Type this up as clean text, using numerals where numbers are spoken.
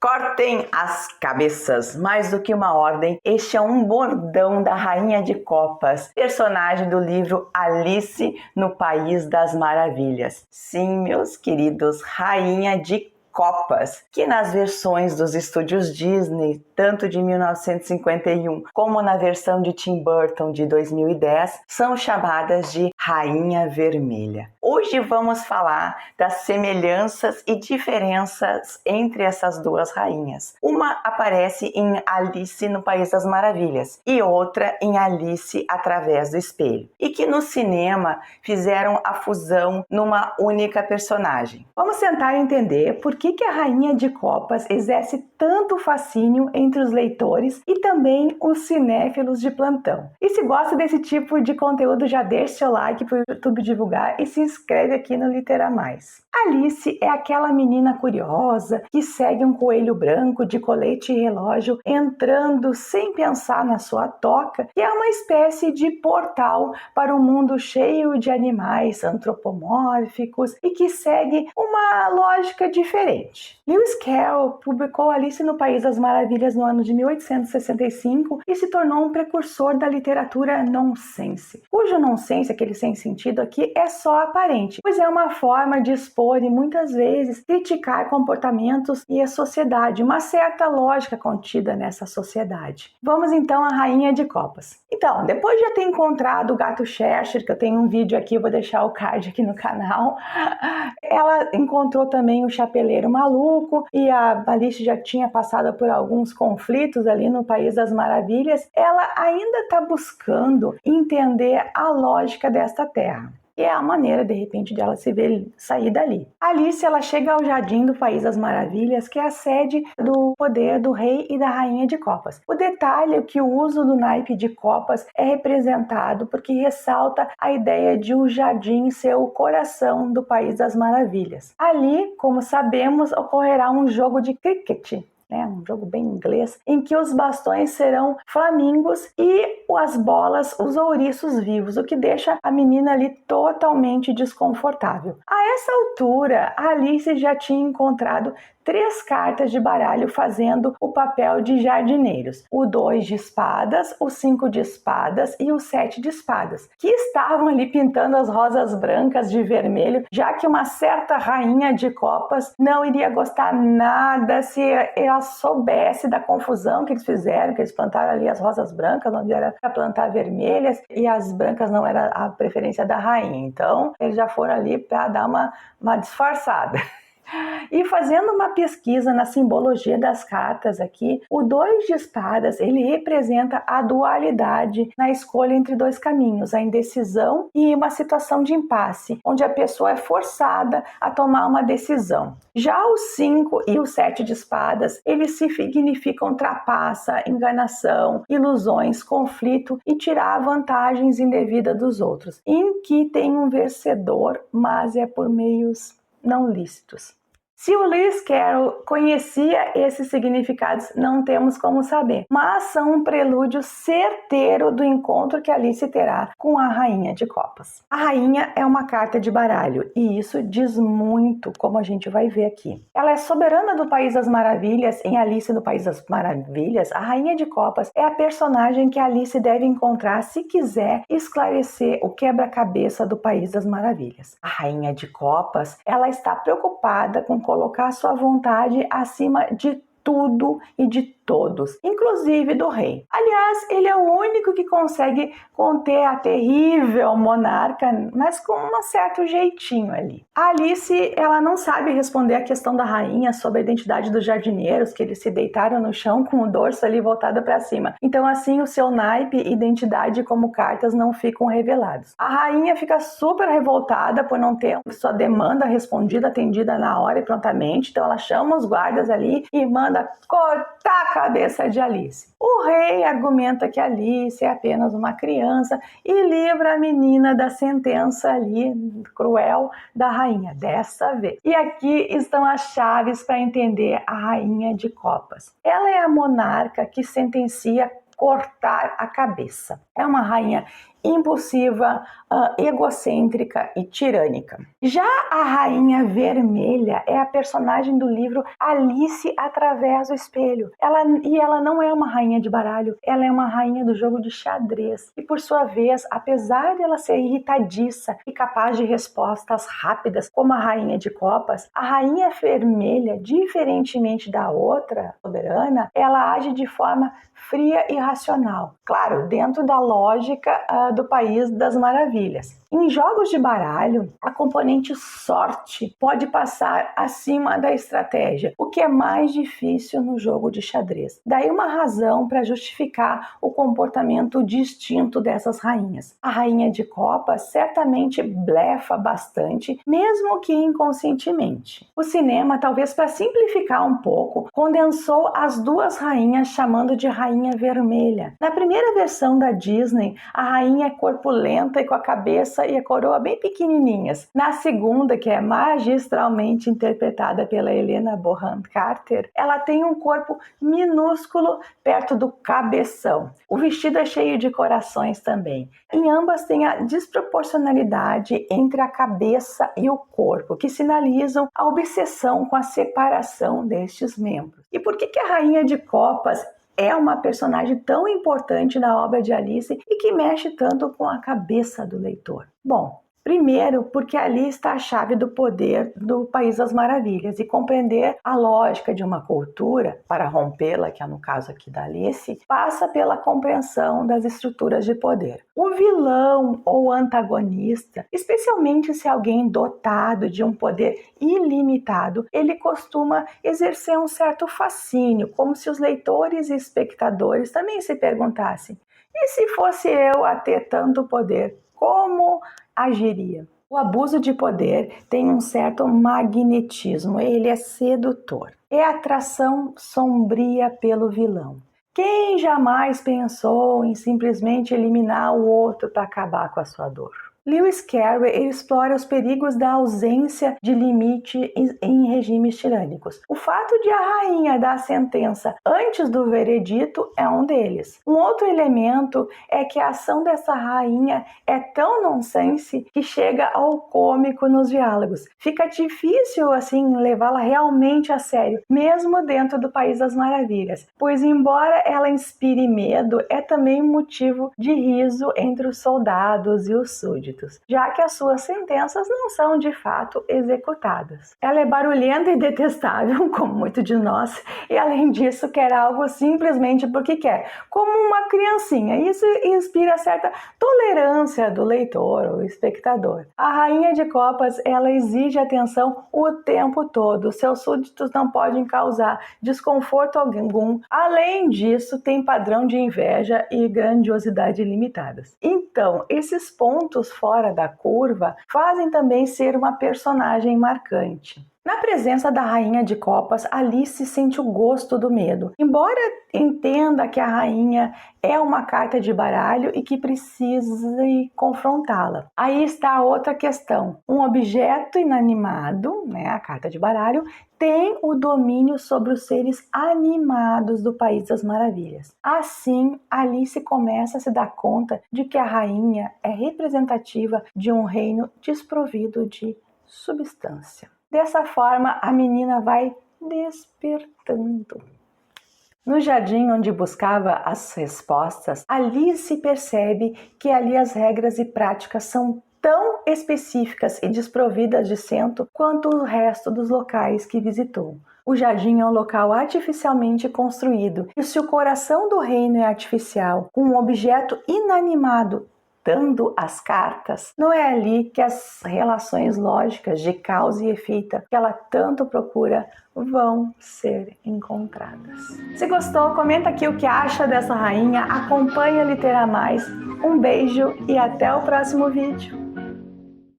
Cortem as cabeças, mais do que uma ordem, este é um bordão da Rainha de Copas, personagem do livro Alice no País das Maravilhas. Sim, meus queridos, Rainha de Copas, que nas versões dos estúdios Disney, tanto de 1951 como na versão de Tim Burton de 2010, são chamadas de Rainha Vermelha. Hoje vamos falar das semelhanças e diferenças entre essas duas rainhas. Uma aparece em Alice no País das Maravilhas e outra em Alice através do Espelho, e que no cinema fizeram a fusão numa única personagem. Vamos tentar entender por que a Rainha de Copas exerce tanto fascínio entre os leitores e também os cinéfilos de plantão. E se gosta desse tipo de conteúdo, já deixa seu like para o YouTube divulgar e se inscreve aqui no Litera Mais. Alice é aquela menina curiosa que segue um coelho branco de colete e relógio entrando sem pensar na sua toca, que é uma espécie de portal para um mundo cheio de animais antropomórficos e que segue uma lógica diferente. Lewis Carroll publicou Alice no País das Maravilhas no ano de 1865 e se tornou um precursor da literatura nonsense, cujo nonsense, aquele sem sentido aqui, é só aparente, pois é uma forma de expor e muitas vezes criticar comportamentos e a sociedade, uma certa lógica contida nessa sociedade. Vamos então à Rainha de Copas. Então, depois de eu ter encontrado o gato Cheshire, que eu tenho um vídeo aqui, eu vou deixar o card aqui no canal, ela encontrou também o Chapeleiro Maluco e a Alice já tinha passado por alguns conflitos ali no País das Maravilhas. Ela ainda está buscando entender a lógica desta terra. E é a maneira, de repente, dela se ver sair dali. Alice, ela chega ao Jardim do País das Maravilhas, que é a sede do poder do rei e da rainha de copas. O detalhe é que o uso do naipe de copas é representado porque ressalta a ideia de o jardim ser o coração do País das Maravilhas. Ali, como sabemos, ocorrerá um jogo de cricket, um jogo bem inglês, em que os bastões serão flamingos e as bolas, os ouriços vivos, o que deixa a menina ali totalmente desconfortável. A essa altura, a Alice já tinha encontrado 3 cartas de baralho fazendo o papel de jardineiros: o 2 de espadas, o 5 de espadas e o 7 de espadas, que estavam ali pintando as rosas brancas de vermelho, já que uma certa rainha de copas não iria gostar nada se ela soubesse da confusão que eles fizeram, que eles plantaram ali as rosas brancas, onde era para plantar vermelhas, e as brancas não era a preferência da rainha. Então, eles já foram ali para dar uma disfarçada. E fazendo uma pesquisa na simbologia das cartas aqui, o 2 de espadas, ele representa a dualidade na escolha entre 2 caminhos, a indecisão e uma situação de impasse, onde a pessoa é forçada a tomar uma decisão. Já o 5 e o 7 de espadas, eles significam trapaça, enganação, ilusões, conflito e tirar vantagens indevidas dos outros, em que tem um vencedor, mas é por meios não lícitos. Se o Lewis Carroll conhecia esses significados, não temos como saber, mas são um prelúdio certeiro do encontro que Alice terá com a Rainha de Copas. A Rainha é uma carta de baralho e isso diz muito, como a gente vai ver aqui. Ela é soberana do País das Maravilhas. Em Alice no País das Maravilhas, a Rainha de Copas é a personagem que Alice deve encontrar se quiser esclarecer o quebra-cabeça do País das Maravilhas. A Rainha de Copas, ela está preocupada com colocar sua vontade acima de tudo e de todos, inclusive do rei. Aliás, ele é o único que consegue conter a terrível monarca, mas com um certo jeitinho ali. A Alice, ela não sabe responder a questão da rainha sobre a identidade dos jardineiros, que eles se deitaram no chão com o dorso ali voltado para cima. Então, assim, o seu naipe e identidade como cartas não ficam revelados. A rainha fica super revoltada por não ter sua demanda respondida, atendida na hora e prontamente. Então, ela chama os guardas ali e manda cortar a cabeça de Alice. O rei argumenta que Alice é apenas uma criança e livra a menina da sentença ali cruel da rainha, dessa vez. E aqui estão as chaves para entender a Rainha de Copas. Ela é a monarca que sentencia cortar a cabeça. É uma rainha impulsiva, egocêntrica e tirânica. Já a Rainha Vermelha é a personagem do livro Alice através do espelho. Ela não é uma rainha de baralho, ela é uma rainha do jogo de xadrez. E por sua vez, apesar de ela ser irritadiça e capaz de respostas rápidas, como a Rainha de Copas, a Rainha Vermelha, diferentemente da outra soberana, ela age de forma fria e racional. Claro, dentro da lógica do País das Maravilhas. Em jogos de baralho, a componente sorte pode passar acima da estratégia, o que é mais difícil no jogo de xadrez. Daí uma razão para justificar o comportamento distinto dessas rainhas. A Rainha de Copas certamente blefa bastante, mesmo que inconscientemente. O cinema, talvez para simplificar um pouco, condensou as duas rainhas chamando de Rainha Vermelha. Na primeira versão da Disney, a rainha é corpulenta e com a cabeça e a coroa bem pequenininhas. Na segunda, que é magistralmente interpretada pela Helena Bonham Carter, ela tem um corpo minúsculo perto do cabeção. O vestido é cheio de corações também. Em ambas tem a desproporcionalidade entre a cabeça e o corpo, que sinalizam a obsessão com a separação destes membros. E por que a Rainha de Copas é uma personagem tão importante na obra de Alice e que mexe tanto com a cabeça do leitor? Bom, primeiro, porque ali está a chave do poder do País das Maravilhas, e compreender a lógica de uma cultura, para rompê-la, que é no caso aqui da Alice, passa pela compreensão das estruturas de poder. O vilão ou antagonista, especialmente se alguém dotado de um poder ilimitado, ele costuma exercer um certo fascínio, como se os leitores e espectadores também se perguntassem: e se fosse eu a ter tanto poder, como agiria? O abuso de poder tem um certo magnetismo, ele é sedutor. É atração sombria pelo vilão. Quem jamais pensou em simplesmente eliminar o outro para acabar com a sua dor? Lewis Carroll explora os perigos da ausência de limite em regimes tirânicos. O fato de a rainha dar a sentença antes do veredito é um deles. Um outro elemento é que a ação dessa rainha é tão nonsense que chega ao cômico nos diálogos. Fica difícil assim levá-la realmente a sério, mesmo dentro do País das Maravilhas, pois embora ela inspire medo, é também motivo de riso entre os soldados e os súditos, já que as suas sentenças não são de fato executadas. Ela é barulhenta e detestável, como muito de nós, e além disso quer algo simplesmente porque quer, como uma criancinha. Isso inspira certa tolerância do leitor ou espectador. A Rainha de Copas, ela exige atenção o tempo todo. Seus súditos não podem causar desconforto algum. Além disso, tem padrão de inveja e grandiosidade limitadas. Então, esses pontos fora da curva fazem também ser uma personagem marcante. Na presença da Rainha de Copas, Alice sente o gosto do medo. Embora entenda que a rainha é uma carta de baralho e que precisa confrontá-la. Aí está outra questão. Um objeto inanimado, a carta de baralho, tem o domínio sobre os seres animados do País das Maravilhas. Assim, Alice começa a se dar conta de que a rainha é representativa de um reino desprovido de substância. Dessa forma, a menina vai despertando. No jardim onde buscava as respostas, Alice percebe que ali as regras e práticas são tão específicas e desprovidas de centro quanto o resto dos locais que visitou. O jardim é um local artificialmente construído, e se o coração do reino é artificial, com um objeto inanimado dando as cartas, não é ali que as relações lógicas de causa e efeito que ela tanto procura vão ser encontradas. Se gostou, comenta aqui o que acha dessa rainha, acompanha a Litera Mais. Um beijo e até o próximo vídeo.